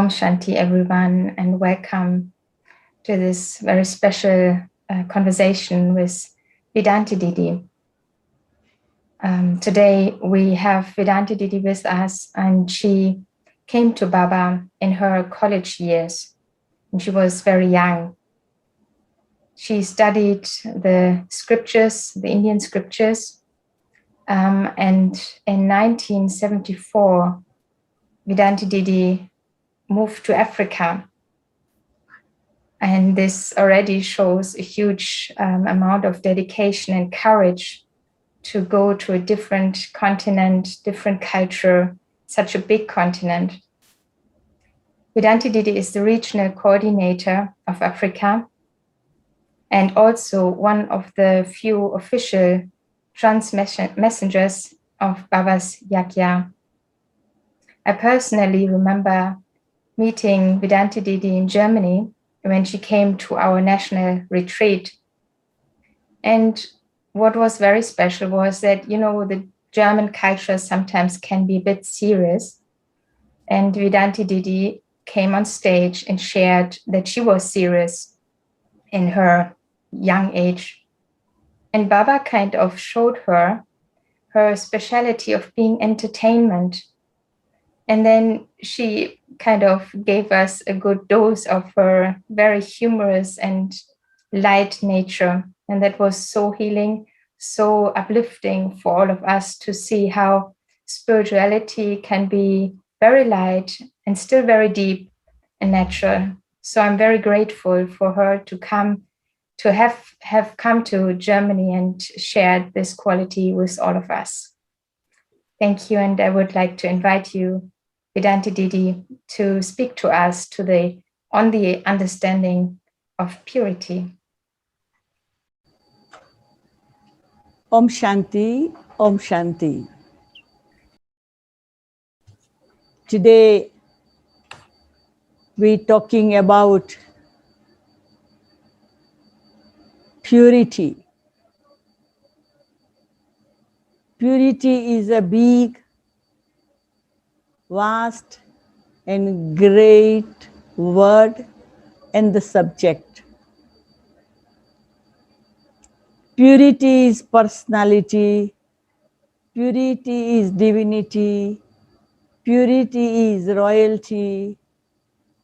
Om Shanti, everyone, and welcome to this very special conversation with Vedanti Didi. Today we have Vedanti Didi with us, and she came to Baba in her college years, and she was very young. She studied the scriptures, the Indian scriptures, and in 1974, Vedanti Didi moved to Africa. And this already shows a huge amount of dedication and courage to go to a different continent, different culture, such a big continent. Vedanti Didi is the regional coordinator of Africa and also one of the few official messengers of Baba's Yagya. I personally remember meeting Vedanti Didi in Germany when she came to our national retreat. And what was very special was that, the German culture sometimes can be a bit serious. And Vedanti Didi came on stage and shared that she was serious in her young age. And Baba kind of showed her speciality of being entertainment. And then she kind of gave us a good dose of her very humorous and light nature. And that was so healing, so uplifting for all of us to see how spirituality can be very light and still very deep and natural. So I'm very grateful for her to come, to have come to Germany and shared this quality with all of us. Thank you. And I would like to invite you, Vedanti Didi, to speak to us on the understanding of purity. Om Shanti, Om Shanti. Today we're talking about purity. Purity is a big, vast, and great word and the subject. Purity is personality, purity is divinity, purity is royalty,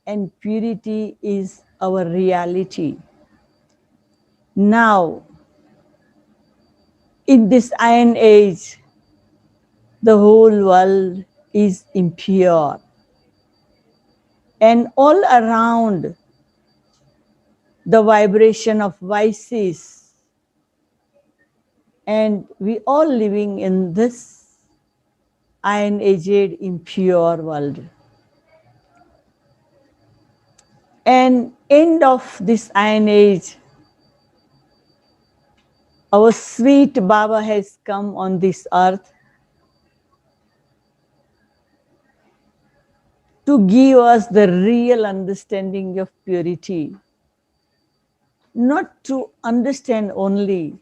and purity is our reality. Now, in this iron age, the whole world is impure. And all around, the vibration of vices. And we all living in this iron-aged, impure world. And end of this iron age, our sweet Baba has come on this earth to give us the real understanding of purity. Not to understand only,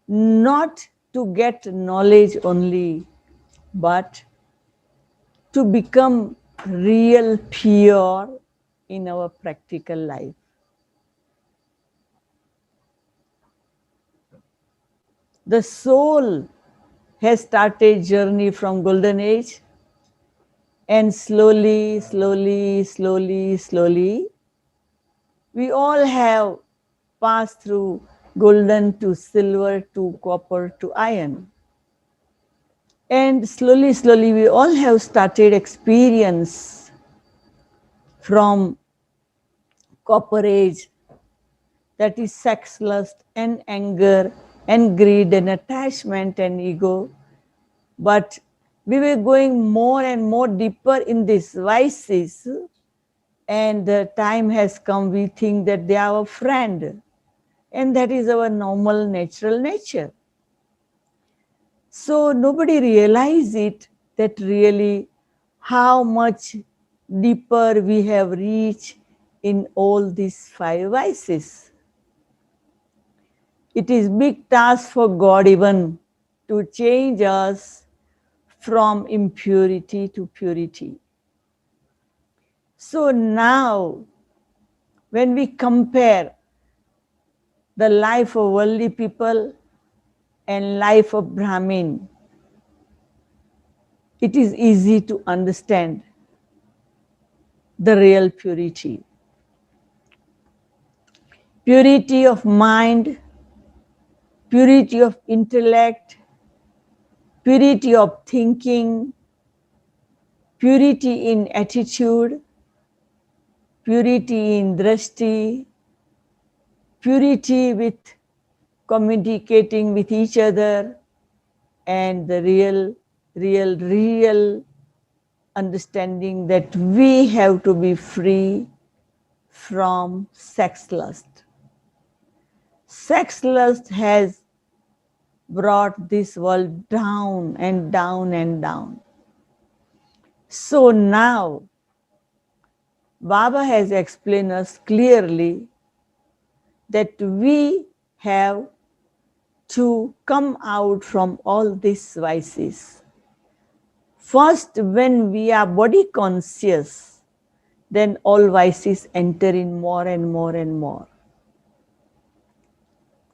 not to get knowledge only, but to become real pure in our practical life. The soul has started journey from golden age, and slowly, slowly, slowly, slowly, we all have passed through golden to silver to copper to iron. And slowly, slowly, we all have started experience from copper age, that is sex, lust, and anger, and greed, and attachment, and ego. But we were going more and more deeper in these vices, and the time has come, we think that they are our friend, and that is our normal, natural nature. So nobody realizes it, that really how much deeper we have reached in all these five vices. It is big task for God even to change us from impurity to purity. So now, when we compare the life of worldly people and life of Brahmin, it is easy to understand the real purity. Purity of mind, purity of intellect, purity of thinking, purity in attitude, purity in drishti, purity with communicating with each other, and the real understanding that we have to be free from sex lust. Sex lust has brought this world down and down and down. So now, Baba has explained us clearly that we have to come out from all these vices. First, when we are body conscious, then all vices enter in more and more and more.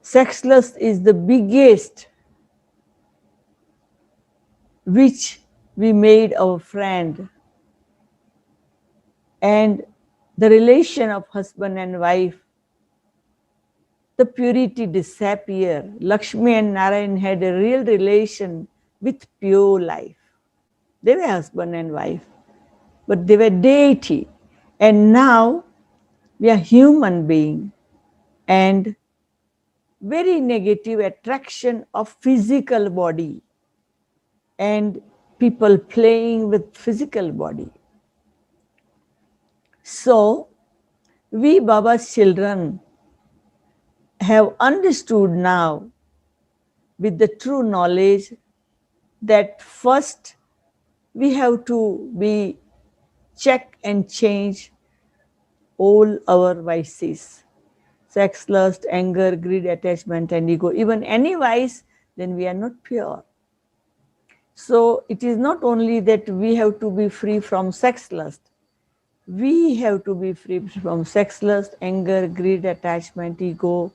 Sex lust is the biggest which we made our friend, and the relation of husband and wife, the purity disappear. Lakshmi and Narayan had a real relation with pure life. They were husband and wife, but they were deity. And now we are human being, and very negative attraction of physical body and people playing with physical body. So we Baba's children have understood now with the true knowledge that first we have to be check and change all our vices, sex, lust, anger, greed, attachment, and ego. Even any vice, then we are not pure. So it is not only that we have to be free from sex lust, we have to be free from sex lust, anger, greed, attachment, ego,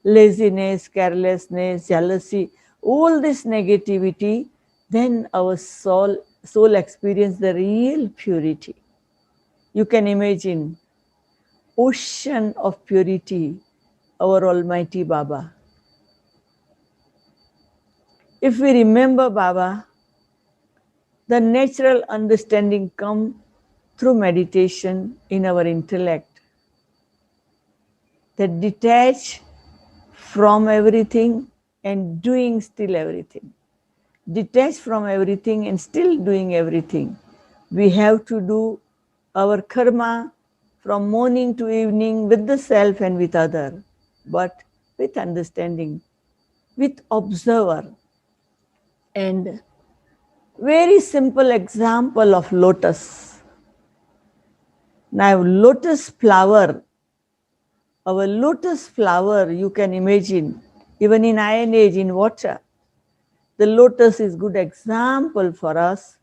laziness, carelessness, jealousy, all this negativity, then our soul experience the real purity. You can imagine ocean of purity, our Almighty Baba. If we remember Baba, the natural understanding comes through meditation in our intellect, that detach from everything and doing still everything. Detach from everything and still doing everything. We have to do our karma from morning to evening with the self and with other, but with understanding, with observer. And very simple example of lotus. Now lotus flower, our lotus flower, you can imagine, even in iron age in water, the lotus is good example for us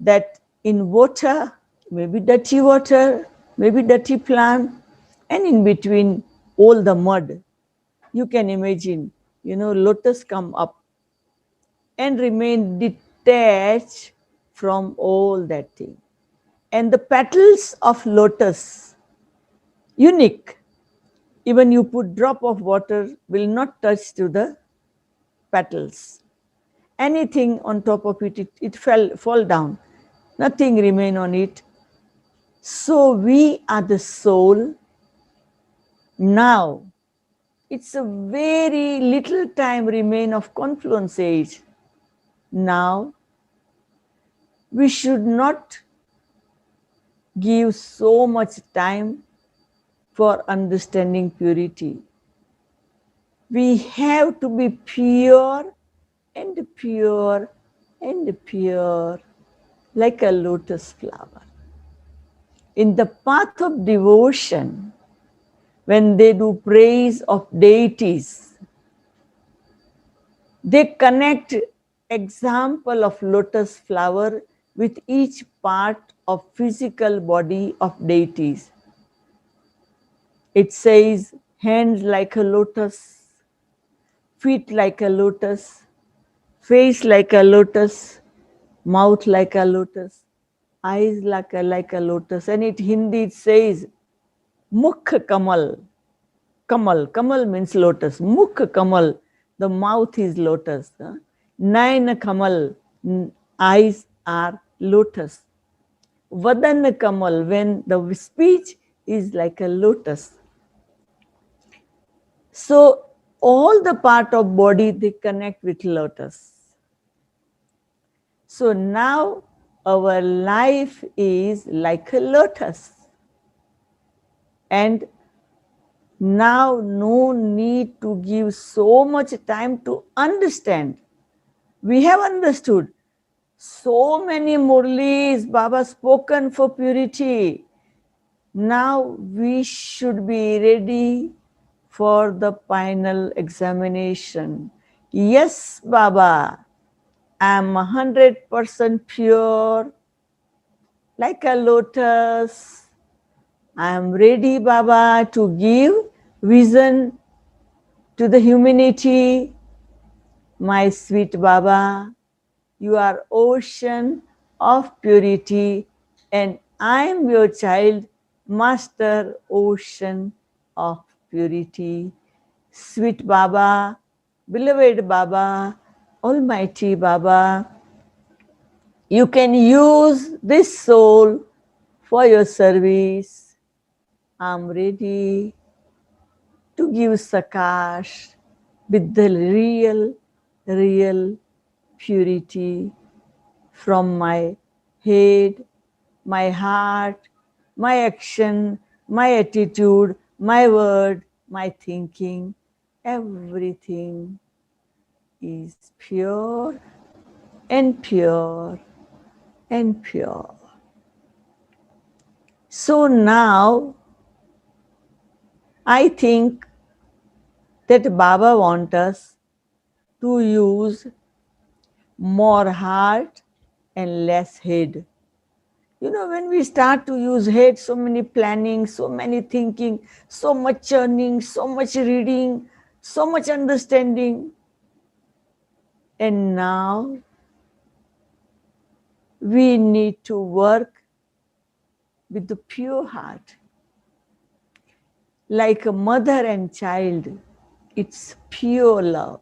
that in water, maybe dirty plant, and in between all the mud, you can imagine, lotus come up and remain detached from all that thing. And the petals of lotus, unique. Even you put drop of water will not touch to the petals. Anything on top of it, it fall down. Nothing remain on it. So we are the soul. Now, it's a very little time remain of confluence age. Now, we should not give so much time for understanding purity. We have to be pure and pure and pure like a lotus flower. In the path of devotion, when they do praise of deities, they connect example of lotus flower with each part of physical body of deities. It says hands like a lotus, feet like a lotus, face like a lotus, mouth like a lotus, eyes like a lotus. And in Hindi it says Mukh Kamal. Kamal. Kamal means lotus. Mukh Kamal. The mouth is lotus. Nayan Kamal. Eyes are lotus. Vadan Kamal. When the speech is like a lotus. So all the part of body they connect with lotus. So now our life is like a lotus. And now no need to give so much time to understand. We have understood. So many Murlis Baba spoken for purity. Now we should be ready for the final examination. Yes, Baba, I am 100% pure, like a lotus. I am ready, Baba, to give vision to the humanity. My sweet Baba, you are ocean of purity, and I am your child, master ocean of purity. Sweet Baba, beloved Baba, Almighty Baba, you can use this soul for your service. I'm ready to give Sakash with the real purity from my head, my heart, my action, my attitude, my word, my thinking. Everything is pure and pure and pure. So now I think that Baba wants us to use more heart and less head. You know, when we start to use head, so many planning, so many thinking, so much churning, so much reading, so much understanding. And now we need to work with the pure heart. Like a mother and child, it's pure love.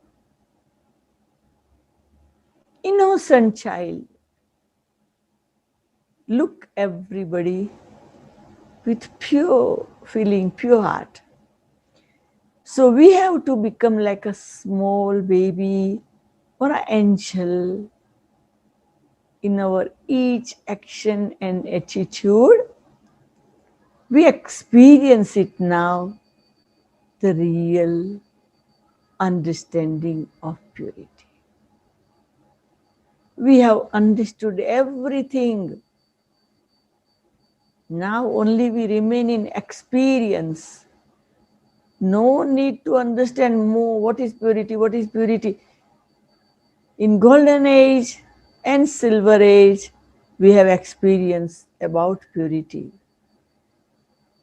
Innocent child. Look everybody with pure feeling, pure heart. So we have to become like a small baby or an angel in our each action and attitude. We experience it now, the real understanding of purity. We have understood everything. Now only we remain in experience. No need to understand more what is purity, what is purity. In golden age and silver age, we have experience about purity.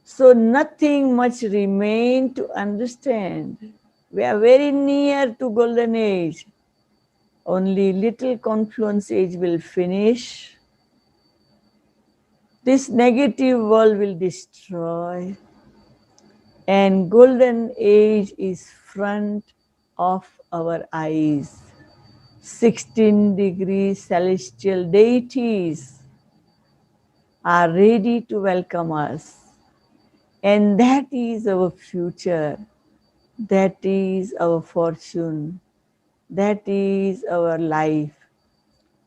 So nothing much remain to understand. We are very near to golden age. Only little confluence age will finish. This negative world will destroy. And golden age is front of our eyes. 16 degrees celestial deities are ready to welcome us. And that is our future. That is our fortune. That is our life.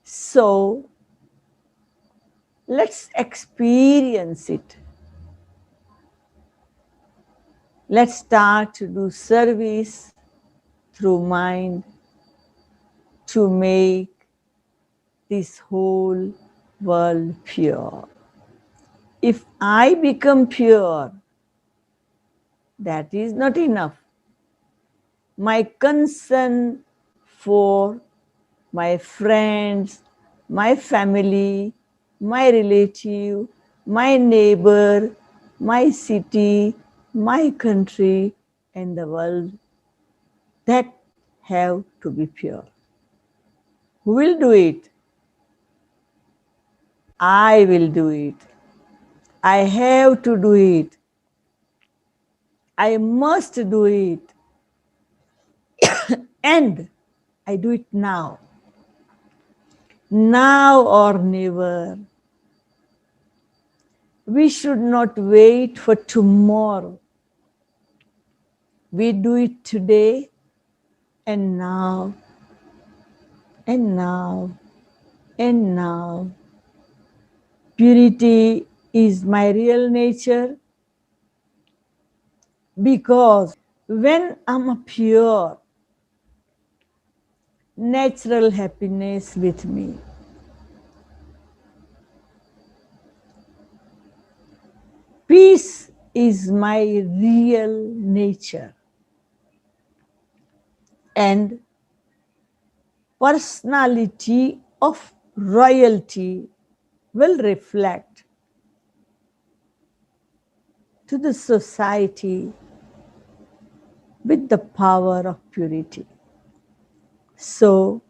So let's experience it. Let's start to do service through mind to make this whole world pure. If I become pure, that is not enough. My concern for my friends, my family, my relative, my neighbor, my city, my country, and the world that have to be pure. Who will do it? I will do it. I have to do it. I must do it. And I do it now. Now or never. We should not wait for tomorrow. We do it today and now and now and now. Purity is my real nature because when I'm pure, natural happiness with me. Peace is my real nature. And personality of royalty will reflect to the society with the power of purity. So,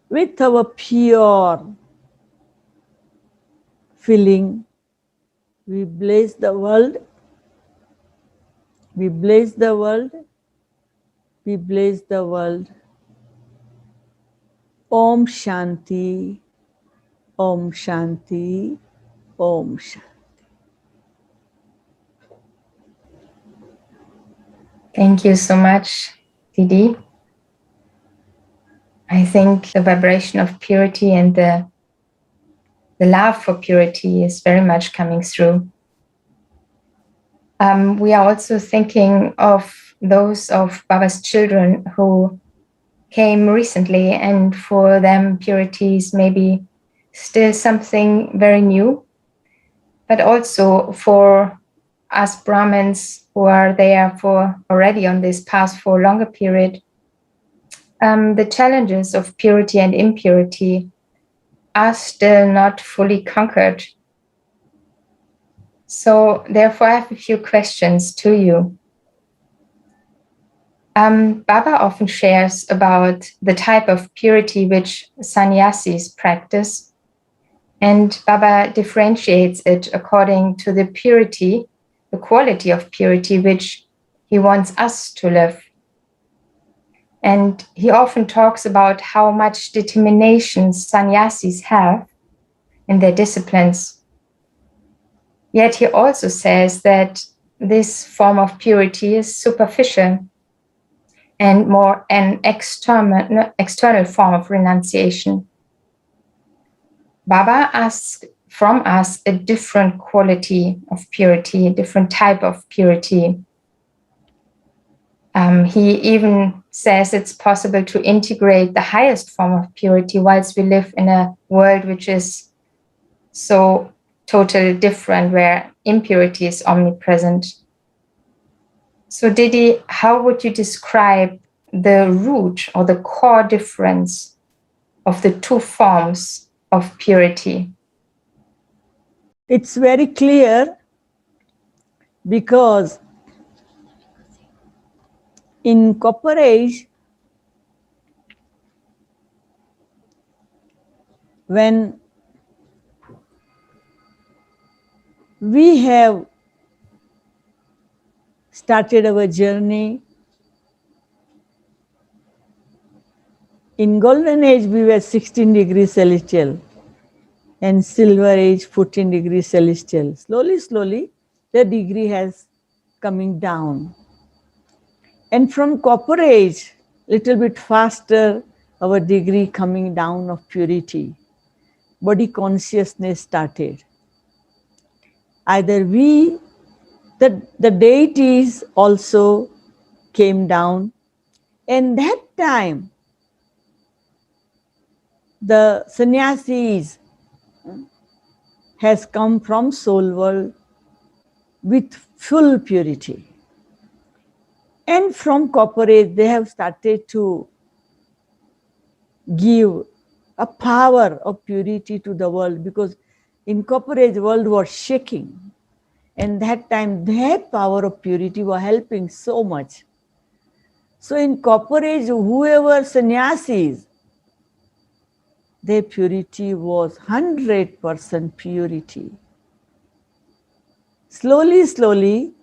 with our pure feeling, we bless the world, we bless the world, we bless the world. Om Shanti, Om Shanti, Om Shanti. Thank you so much, Didi. I think the vibration of purity and the love for purity is very much coming through. We are also thinking of those of Baba's children who came recently, and for them purity is maybe still something very new, but also for us Brahmins who are there for already on this path for a longer period, the challenges of purity and impurity are still not fully conquered. So therefore, I have a few questions to you. Baba often shares about the type of purity which sannyasis practice, and Baba differentiates it according to the purity, the quality of purity which he wants us to live. And he often talks about how much determination sannyasis have in their disciplines. Yet he also says that this form of purity is superficial and more an external form of renunciation. Baba asks from us a different quality of purity, a different type of purity. He even says it's possible to integrate the highest form of purity whilst we live in a world which is so totally different, where impurity is omnipresent. So Didi, how would you describe the root or the core difference of the two forms of purity? It's very clear because in Copper Age, when we have started our journey, in Golden Age we were 16 degrees celestial and Silver Age 14 degrees celestial. Slowly, the degree has coming down. And from Copper Age, little bit faster, our degree coming down of purity. Body consciousness started. Either the deities also came down, and that time the sannyasis has come from soul world with full purity. And from Copper Age, they have started to give a power of purity to the world, because in Copper Age world was shaking, and that time their power of purity was helping so much. So in Copper Age, whoever sannyasis, their purity was 100% purity. Slowly, slowly,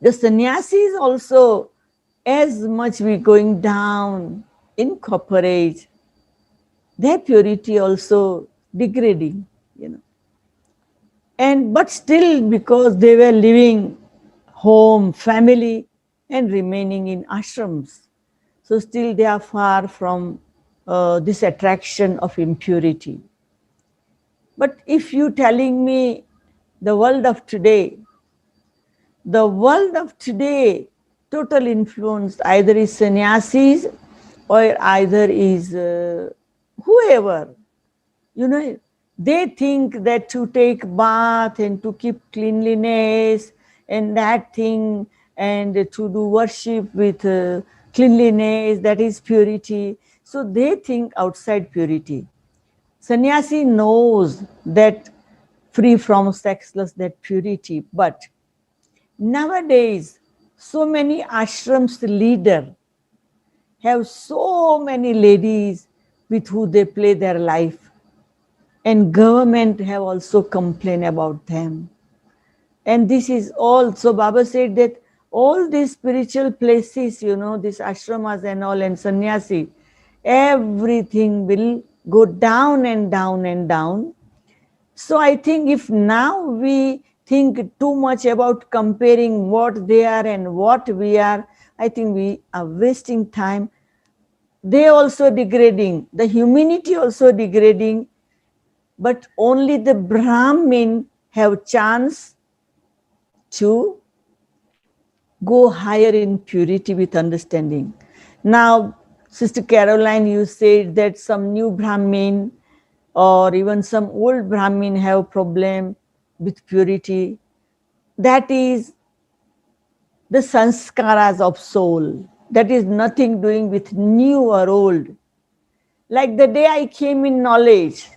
the sannyasis also, as much we going down in Copper Age, their purity also degrading, you know. And but still, because they were living home, family, and remaining in ashrams, so still they are far from this attraction of impurity. But if you telling me the world of today, the world of today total influence either is sannyasis or either is whoever, you know, they think that to take bath and to keep cleanliness and that thing, and to do worship with cleanliness, that is purity. So they think outside purity. Sannyasi knows that free from sexless, that purity. But nowadays, so many ashrams leader have so many ladies with who they play their life, and government have also complained about them. And this is all, so Baba said that all these spiritual places, you know, these ashramas and all, and sannyasi, everything will go down and down and down. So I think if now we think too much about comparing what they are and what we are, I think we are wasting time. They also degrading, the humanity also degrading, but only the Brahmin have chance to go higher in purity with understanding. Now, Sister Caroline, you said that some new Brahmin or even some old Brahmin have problem with purity. That is the sanskaras of soul. That is nothing doing with new or old. Like the day I came in knowledge,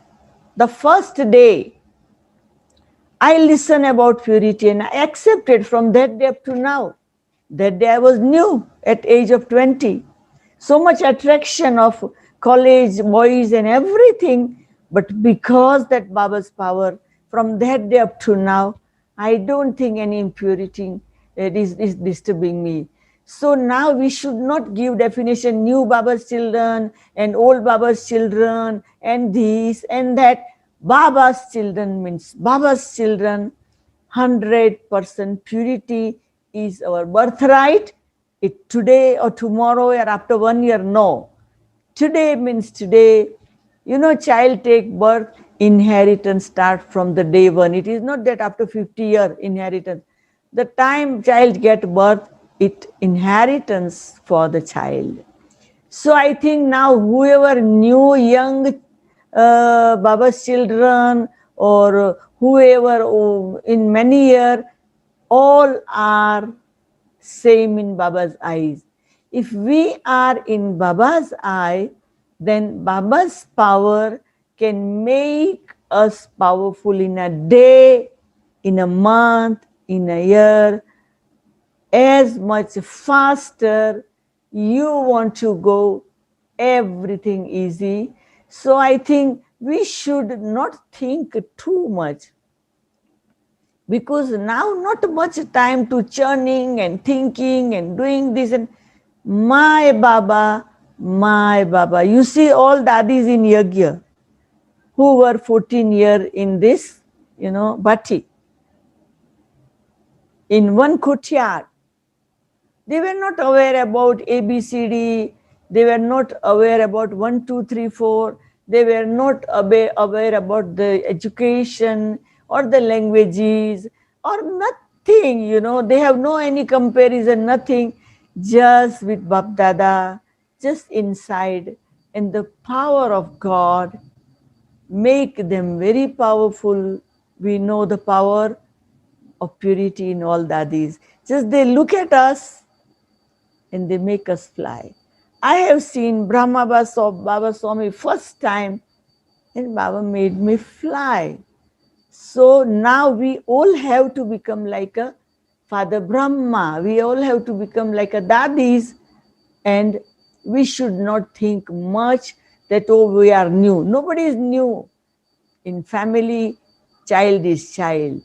the first day I listened about purity and I accepted from that day up to now. That day I was new at age of 20. So much attraction of college boys and everything. But because that Baba's power, from that day up to now, I don't think any impurity is disturbing me. So now we should not give definition new Baba's children and old Baba's children and this and that. Baba's children means Baba's children. 100% purity is our birthright. It today or tomorrow or after 1 year, no. Today means today. You know, child take birth, inheritance start from the day one. It is not that after 50 year inheritance. The time child get birth, it inheritance for the child. So I think now whoever new young Baba's children or whoever in many years, all are same in Baba's eyes. If we are in Baba's eye, then Baba's power can make us powerful in a day, in a month, in a year, as much faster you want to go, everything easy. So I think we should not think too much, because now not much time to churning and thinking and doing this and my Baba, my Baba. You see all daddies in Yagya who were 14 years in this, you know, bhatti, in one courtyard. They were not aware about ABCD. They were not aware about 1, 2, 3, 4. They were not aware about the education or the languages or nothing, you know. They have no any comparison, nothing. Just with Bap Dada, just inside. And the power of God make them very powerful. We know the power of purity in all dadis. Just they look at us and they make us fly. I have seen Brahma Baba saw me first time and Baba made me fly. So now we all have to become like a Father Brahma. We all have to become like a Dadis, and we should not think much that, oh, we are new. Nobody is new. In family, child is child.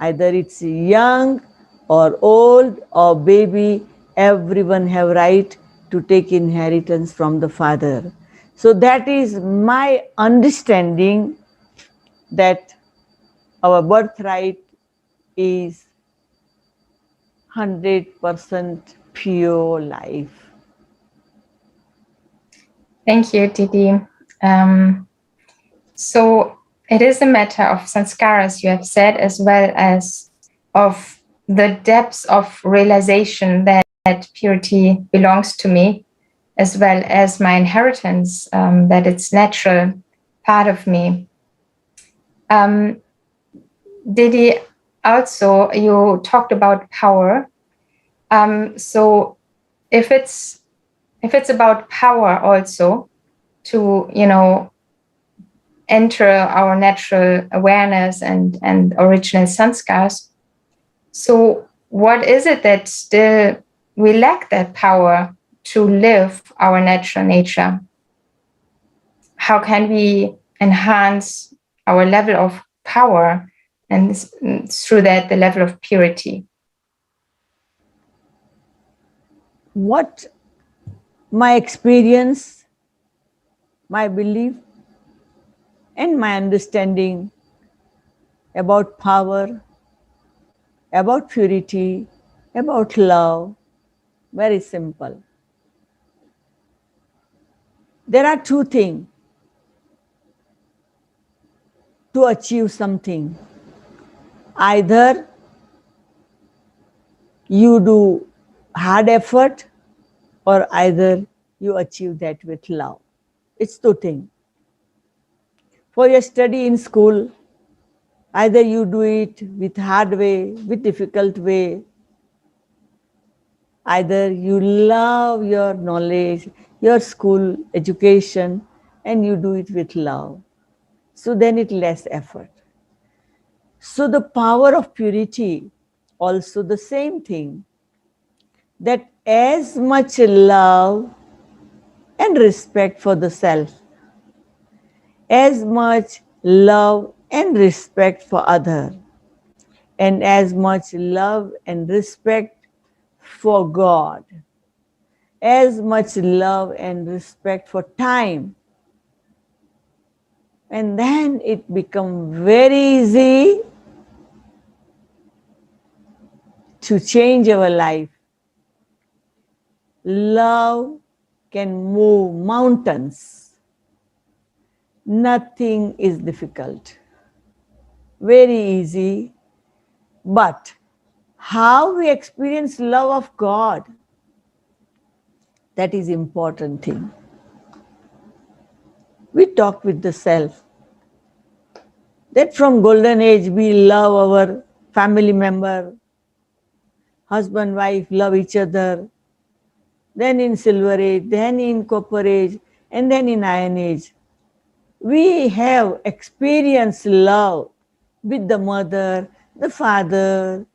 Either it's young or old or baby, everyone have right to take inheritance from the father. So that is my understanding, that our birthright is 100% pure life. Thank you, Didi. So it is a matter of sanskaras, you have said, as well as of the depths of realization that purity belongs to me, as well as my inheritance, that it's natural part of me. Didi, also you talked about power. So if it's about power also to, enter our natural awareness and original sanskars, so what is it that still we lack that power to live our natural nature? How can we enhance our level of power, and through that the level of purity? What my experience, my belief, and my understanding about power, about purity, about love, very simple. There are two things to achieve something. Either you do hard effort, or either you achieve that with love. It's two things. For your study in school, either you do it with hard way, with difficult way, either you love your knowledge, your school education, and you do it with love. So then it less effort. So the power of purity, also the same thing, that as much love and respect for the self, as much love and respect for other, and as much love and respect for God, as much love and respect for time, and then it becomes very easy to change our life. Love can move mountains. Nothing is difficult. Very easy. But how we experience love of God, that is important thing. We talk with the self. That from golden age we love our family member, husband, wife love each other. Then in silver age, then in copper age, and then in iron age, we have experienced love with the mother, the father,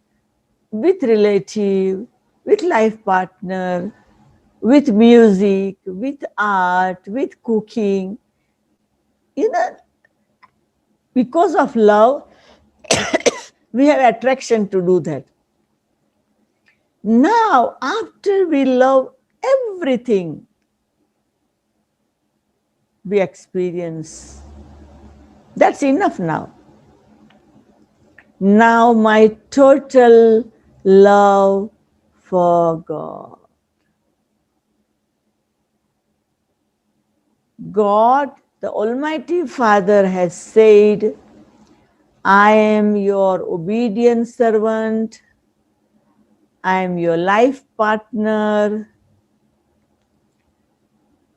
with relative, with life partner, with music, with art, with cooking. You know, because of love, we have attraction to do that. Now, after we love everything, we experience, that's enough now. Now my total love for God. God, the Almighty Father, has said, I am your obedient servant, I am your life partner.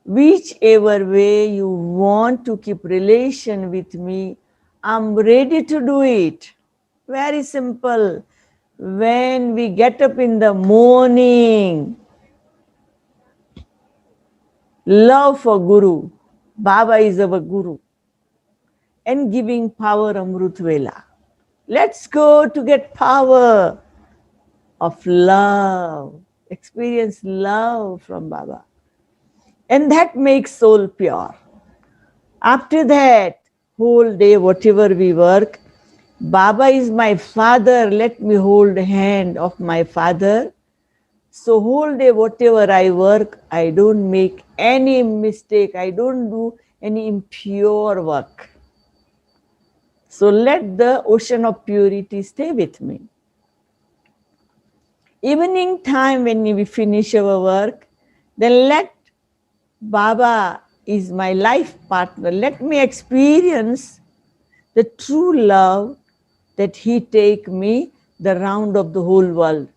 Whichever way you want to keep relation with me, I'm ready to do it. Very simple. When we get up in the morning, love for Guru. Baba is our Guru. And giving power Amrut Vela. Let's go to get power of love. Experience love from Baba. And that makes soul pure. After that, whole day, whatever we work, Baba is my father, let me hold hand of my father. So whole day, whatever I work, I don't make any mistake. I don't do any impure work. So let the ocean of purity stay with me. Evening time when we finish our work, then let Baba is my life partner. Let me experience the true love that he take me the round of the whole world.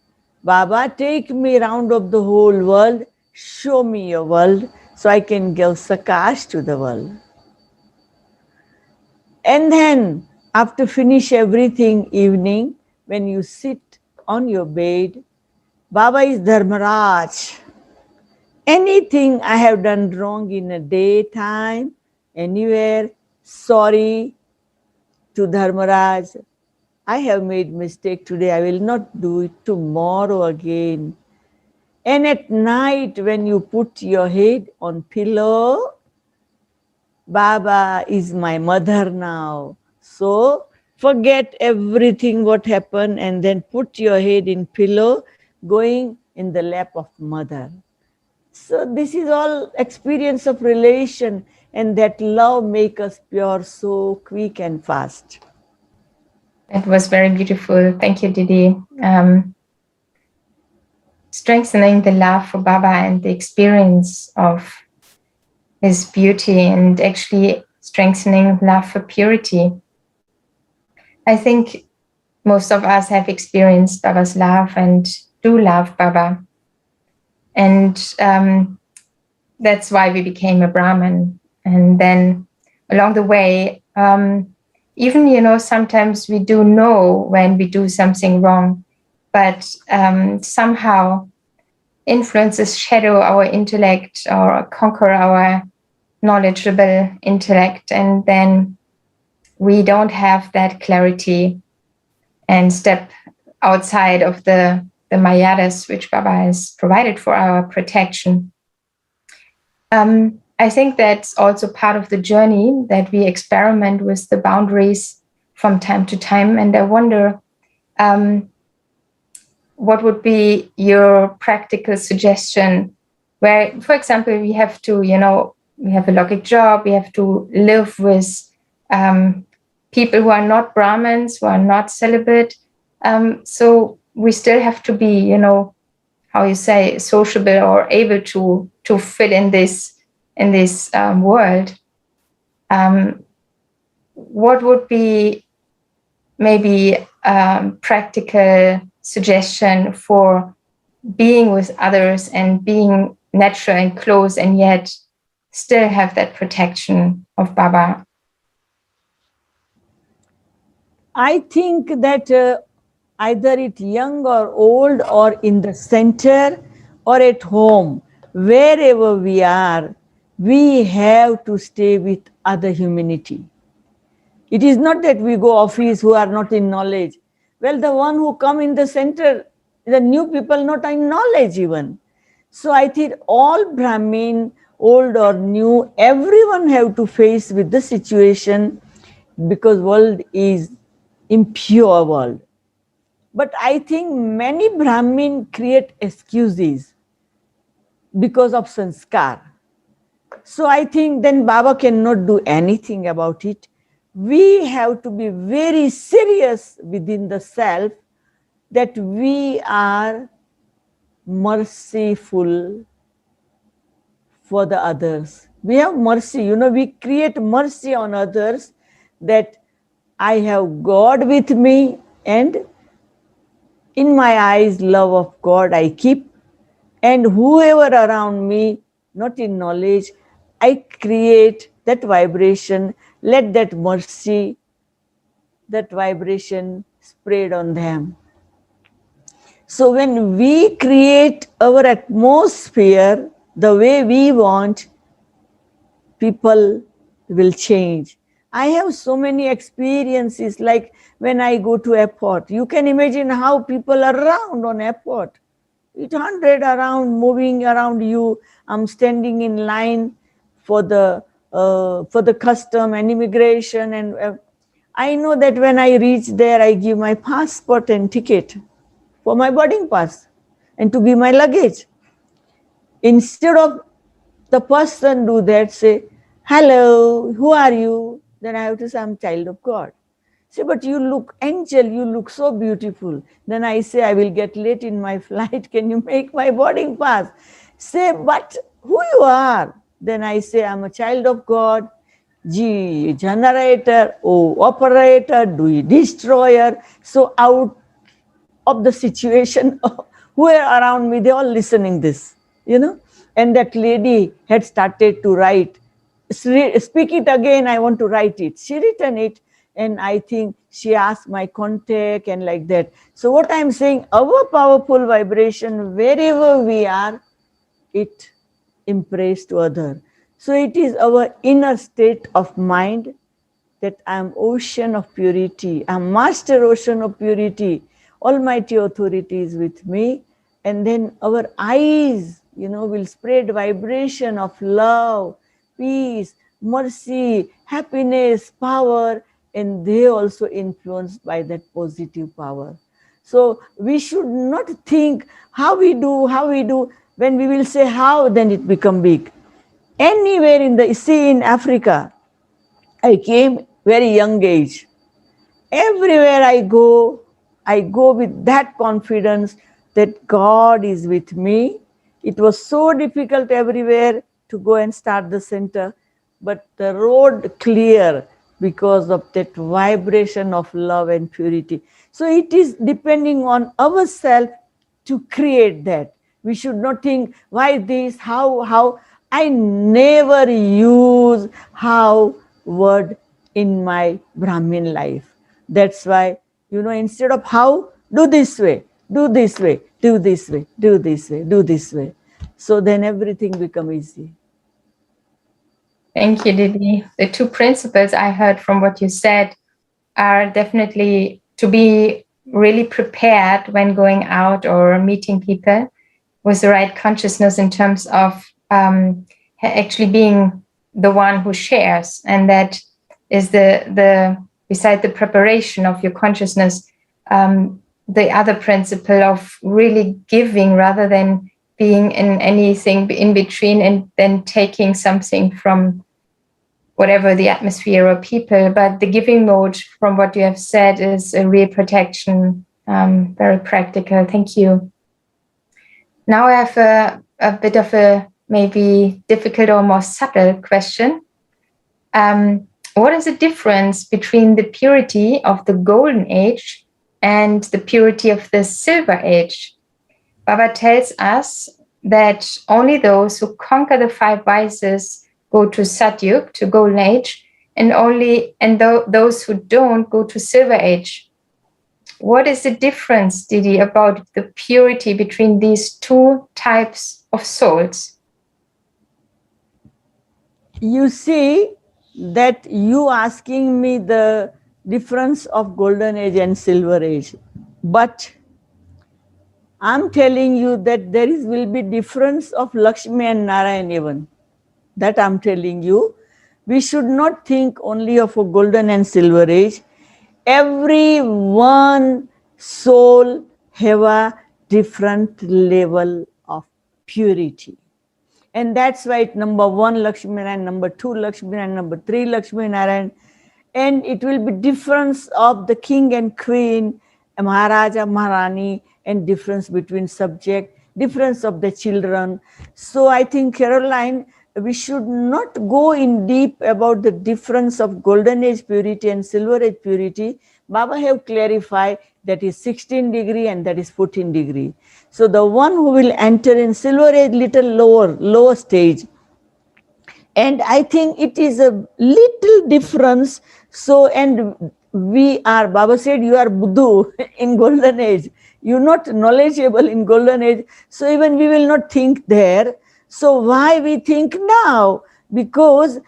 Baba, take me round of the whole world, show me your world so I can give sakash to the world. And then after finish everything evening, when you sit on your bed, Baba is Dharmaraj. Anything I have done wrong in a daytime, anywhere, sorry to Dharmaraj. I have made mistake today. I will not do it tomorrow again. And at night when you put your head on pillow, Baba is my mother now. So forget everything what happened and then put your head in pillow going in the lap of mother. So this is all experience of relation, and that love make us pure so quick and fast. That was very beautiful. Thank you, Didi. Strengthening the love for Baba and the experience of his beauty, and actually strengthening love for purity. I think most of us have experienced Baba's love and do love Baba. And that's why we became a Brahmin. And then along the way, even, sometimes we do know when we do something wrong, but somehow influences shadow our intellect or conquer our knowledgeable intellect. And then we don't have that clarity and step outside of the mayadas which Baba has provided for our protection. I think that's also part of the journey, that we experiment with the boundaries from time to time. And I wonder, what would be your practical suggestion where, for example, we have to, we have a logic job, we have to live with people who are not Brahmins, who are not celibate. So we still have to be, how you say, sociable or able to fit in this world. What would be maybe practical suggestion for being with others and being natural and close, and yet still have that protection of Baba? I think that either it's young or old or in the center or at home, wherever we are, we have to stay with other humanity. It is not that we go office who are not in knowledge. Well, the one who come in the center, the new people not in knowledge even. So I think all Brahmin, old or new, everyone have to face with the situation, because world is impure world. But I think many Brahmin create excuses because of sanskar. So I think then Baba cannot do anything about it. We have to be very serious within the self that we are merciful for the others. We have mercy, we create mercy on others, that I have God with me, and in my eyes, love of God I keep, and whoever around me, not in knowledge, I create that vibration, let that mercy, that vibration spread on them. So when we create our atmosphere the way we want, people will change. I have so many experiences, like when I go to airport, you can imagine how people are around on airport. 800 around, moving around you. I'm standing in line for the custom and immigration, and I know that when I reach there, I give my passport and ticket for my boarding pass and to give my luggage. Instead of the person do that, say, hello, who are you? Then I have to say, I'm child of God. Say, but you look angel, you look so beautiful. Then I say, I will get late in my flight. Can you make my boarding pass? Say, but who you are? Then I say, I'm a child of God. G, generator, O, operator, D, destroyer. So out of the situation, who are around me, they all listening this, you know. And that lady had started to write, speak it again, I want to write it. She written it, and I think she asked my contact and like that. So what I'm saying, our powerful vibration, wherever we are, it impress to other. So it is our inner state of mind that I am ocean of purity, I am master ocean of purity, almighty authority is with me. And then our eyes, will spread vibration of love, peace, mercy, happiness, power, and they also influenced by that positive power. So we should not think how we do. When we will say how, then it become big. Anywhere in Africa, I came very young age. Everywhere I go with that confidence that God is with me. It was so difficult everywhere to go and start the center, but the road clear because of that vibration of love and purity. So it is depending on ourselves to create that. We should not think why this, how. I never use how word in my Brahmin life. That's why, instead of how, do this way, do this way, do this way, do this way, do this way. So then everything become easy. Thank you, Didi. The two principles I heard from what you said are definitely to be really prepared when going out or meeting people with the right consciousness in terms of actually being the one who shares. And that is the beside the preparation of your consciousness, the other principle of really giving rather than being in anything in between and then taking something from whatever the atmosphere or people. But the giving mode, from what you have said, is a real protection, very practical. Thank you. Now I have a bit of a maybe difficult or more subtle question. What is the difference between the purity of the golden age and the purity of the silver age? Baba tells us that only those who conquer the five vices go to Satyug, to golden age, and those who don't go to silver age. What is the difference, Didi, about the purity between these two types of souls? You see that you asking me the difference of golden age and silver age, but I'm telling you that there will be difference of Lakshmi and Narayan even. That I'm telling you. We should not think only of a golden and silver age. Every one soul have a different level of purity. And that's why number 1 Lakshmi Narayan, number 2 Lakshmi Narayan, number 3 Lakshmi Narayan. And it will be difference of the king and queen, Maharaja, Maharani, and difference between subject, difference of the children. So I think, Caroline, we should not go in deep about the difference of golden age purity and silver age purity. Baba have clarified that is 16 degree and that is 14 degree. So the one who will enter in silver age little lower stage. And I think it is a little difference. So, and we are, Baba said, you are Buddhu in golden age. You're not knowledgeable in golden age. So even we will not think there. So why we think now? because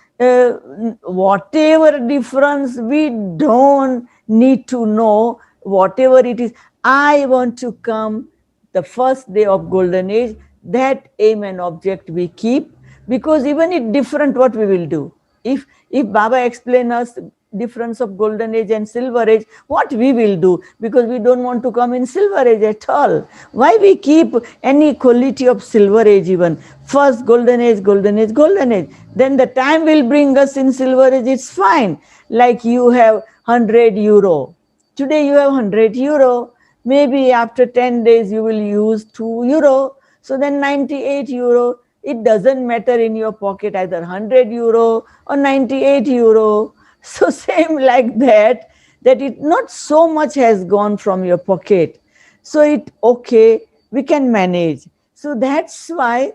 whatever difference, we don't need to know whatever it is. I want to come the first day of golden age. That aim and object we keep, because even if different, what we will do? If Baba explain us difference of golden age and silver age, what we will do? Because we don't want to come in silver age at all. Why we keep any quality of silver age? Even first golden age, golden age, golden age, then the time will bring us in silver age, it's fine. Like you have 100 euro, today you have 100 euro, maybe after 10 days you will use 2 euro, so then 98 euro. It doesn't matter in your pocket either 100 euro or 98 euro. So same like that, that it not so much has gone from your pocket. So it okay, we can manage. So that's why,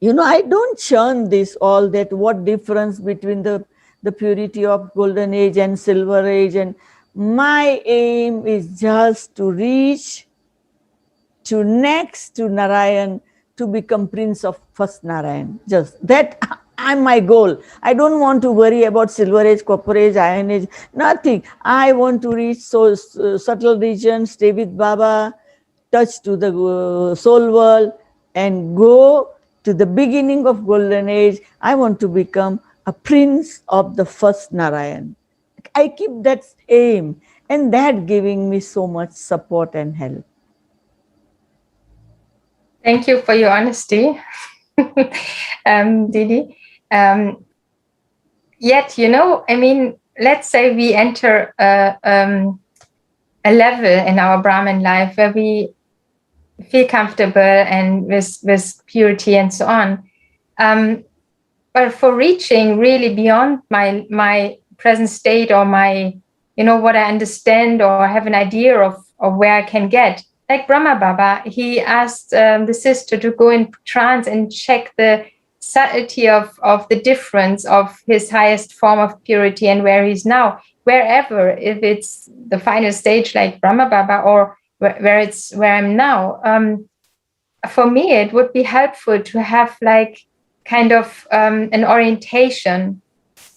I don't churn this all that what difference between the purity of golden age and silver age. And my aim is just to reach to next to Narayan, to become Prince of first Narayan. Just that I'm my goal. I don't want to worry about silver age, copper age, iron age, nothing. I want to reach so subtle region, stay with Baba, touch to the soul world, and go to the beginning of golden age. I want to become a prince of the first Narayan. I keep that aim, and that giving me so much support and help. Thank you for your honesty, Didi. Yet, I mean, let's say we enter a level in our Brahmin life where we feel comfortable and with purity and so on. But for reaching really beyond my present state, or my, what I understand or have an idea of where I can get, like Brahma Baba, he asked the sister to go in trance and check the subtlety of the difference of his highest form of purity and where he's now, wherever, if it's the final stage like Brahma Baba, or where I'm now. For me, it would be helpful to have like kind of an orientation,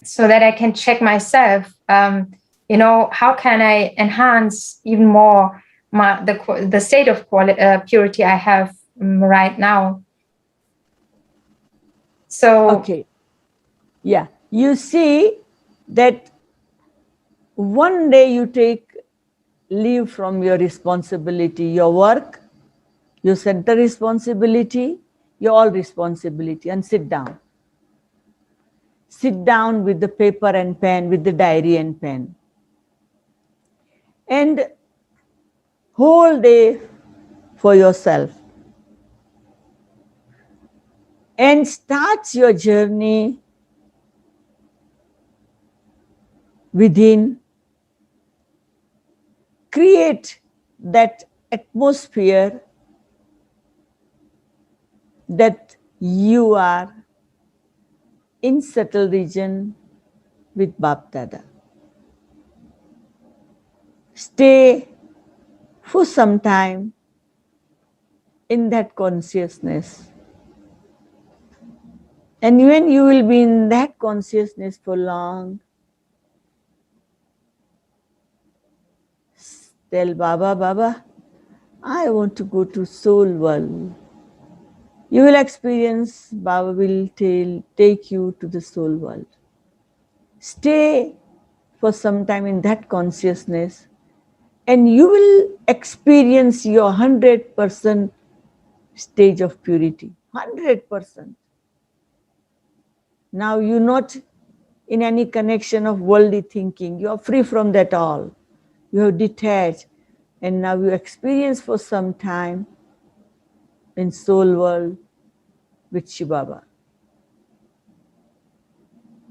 so that I can check myself. How can I enhance even more the state of purity I have right now? So okay, yeah, you see that one day you take leave from your responsibility, your work, your center responsibility, your all responsibility, and sit down. Sit down with the paper and pen, with the diary and pen, and whole day for yourself, and start your journey within. Create that atmosphere that you are in subtle region with Bap Dada. Stay for some time in that consciousness. And when you will be in that consciousness for long, tell Baba, Baba, I want to go to soul world. You will experience, Baba will take you to the soul world. Stay for some time in that consciousness, and you will experience your 100% stage of purity. 100%. Now you're not in any connection of worldly thinking. You are free from that all. You have detached, and now you experience for some time in soul world with Shiva Baba.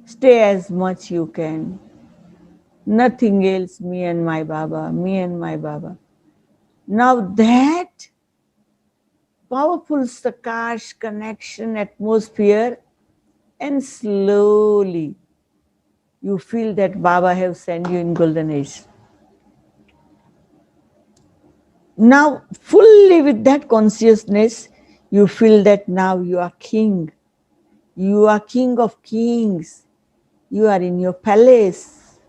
Stay as much you can. Nothing else, me and my Baba, me and my Baba. Now that powerful Sakash connection atmosphere, and slowly you feel that Baba have sent you in golden age. Now fully with that consciousness, you feel that now you are king. You are king of kings. You are in your palace.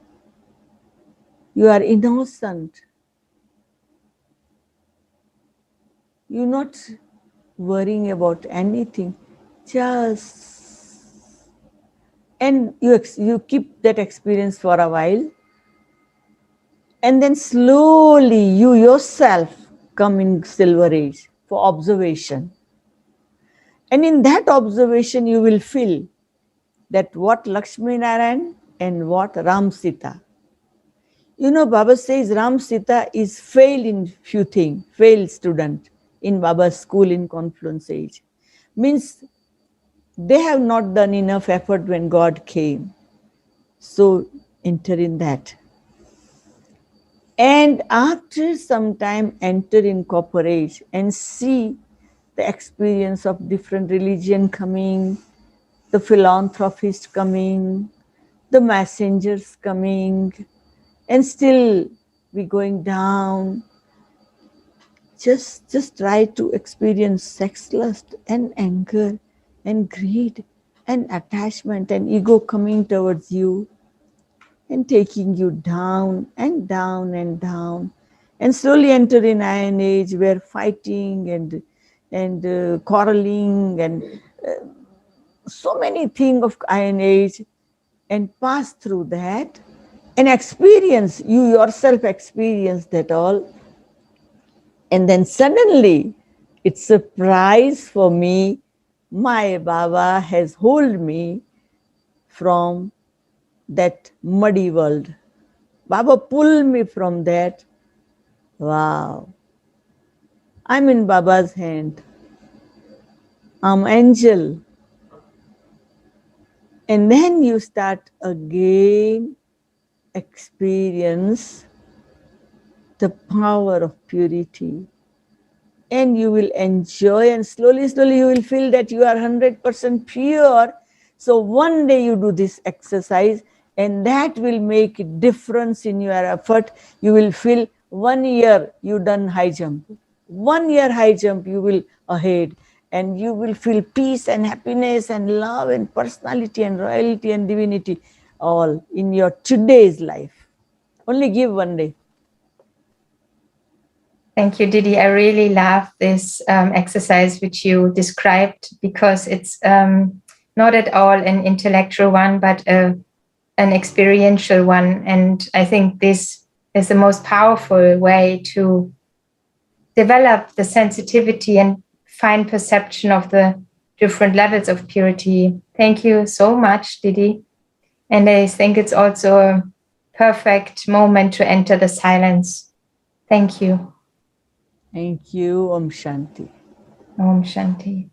You are innocent. You're not worrying about anything. Just, and you keep that experience for a while. And then slowly you yourself come in silver age for observation. And in that observation, you will feel that what Lakshmi Narayan and what Ram Sita. You know, Baba says Ram Sita is failed in few things, failed student in Baba's school in Confluence age. Means they have not done enough effort when God came. So enter in that. And after some time, enter in copper age and see the experience of different religion coming, the philanthropist coming, the messengers coming, and still we going down. Just try to experience sex lust and anger and greed and attachment and ego coming towards you and taking you down and down and down, and slowly enter in iron age where fighting and quarreling and so many things of iron age, and pass through that and experience, you yourself experience that all. And then suddenly it's a prize for me, my Baba has hold me from that muddy world. Baba pull me from that. Wow. I'm in Baba's hand. I'm angel. And then you start again experience the power of purity. And you will enjoy, and slowly you will feel that you are 100% pure. So one day you do this exercise and that will make a difference in your effort. You will feel 1 year you done high jump. 1 year high jump you will ahead, and you will feel peace and happiness and love and personality and royalty and divinity all in your today's life. Only give 1 day. Thank you, Didi. I really love this exercise which you described, because it's not at all an intellectual one, but an experiential one. And I think this is the most powerful way to develop the sensitivity and fine perception of the different levels of purity. Thank you so much, Didi. And I think it's also a perfect moment to enter the silence. Thank you. Thank you. Om Shanti. Om Shanti.